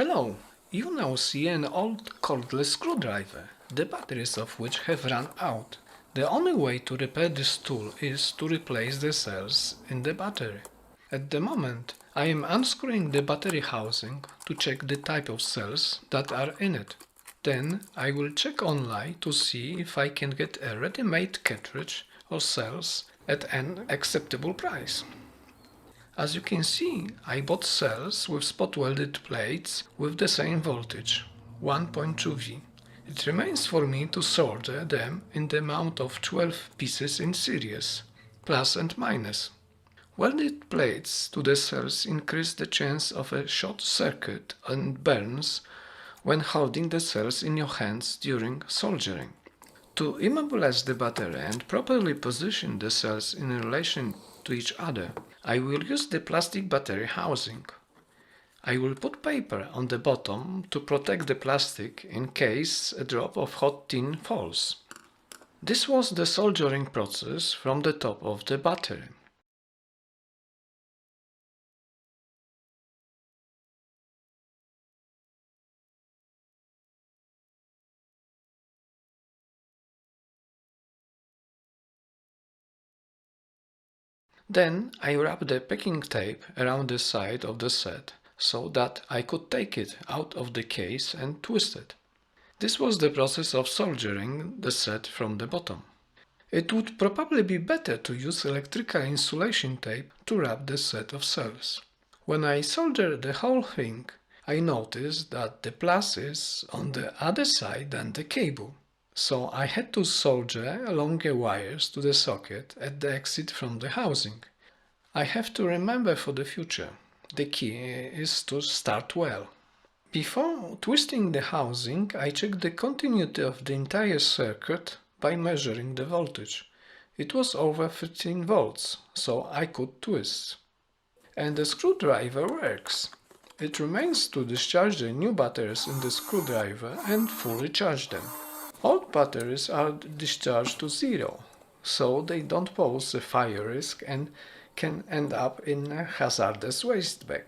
Hello, you now see an old cordless screwdriver, the batteries of which have run out. The only way to repair this tool is to replace the cells in the battery. At the moment, I am unscrewing the battery housing to check the type of cells that are in it. Then I will check online to see if I can get a ready-made cartridge or cells at an acceptable price. As you can see, I bought cells with spot-welded plates with the same voltage, 1.2V. It remains for me to solder them in the amount of 12 pieces in series, plus and minus. Welded plates to the cells increase the chance of a short circuit and burns when holding the cells in your hands during soldering. To immobilize the battery and properly position the cells in relation to each other, I will use the plastic battery housing. I will put paper on the bottom to protect the plastic in case a drop of hot tin falls. This was the soldering process from the top of the battery. Then I wrapped the packing tape around the side of the set so that I could take it out of the case and twist it. This was the process of soldering the set from the bottom. It would probably be better to use electrical insulation tape to wrap the set of cells. When I soldered the whole thing, I noticed that the plus is on the other side than the cable. So I had to solder longer wires to the socket at the exit from the housing. I have to remember for the future. The key is to start well. Before twisting the housing, I checked the continuity of the entire circuit by measuring the voltage. It was over 15 volts, so I could twist. And the screwdriver works. It remains to discharge the new batteries in the screwdriver and fully charge them. Old batteries are discharged to zero, so they don't pose a fire risk and can end up in a hazardous waste bag.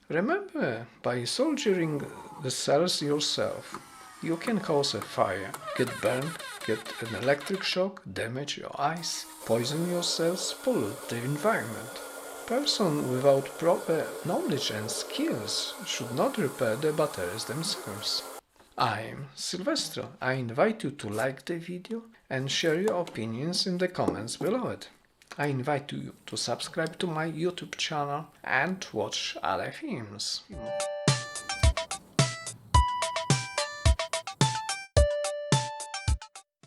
Remember, by soldering the cells yourself, you can cause a fire, get burned, get an electric shock, damage your eyes, poison your cells, pollute the environment. Person without proper knowledge and skills should not repair the batteries themselves. I'm Silvestro. I invite you to like the video and share your opinions in the comments below it. I invite you to subscribe to my YouTube channel and watch other films.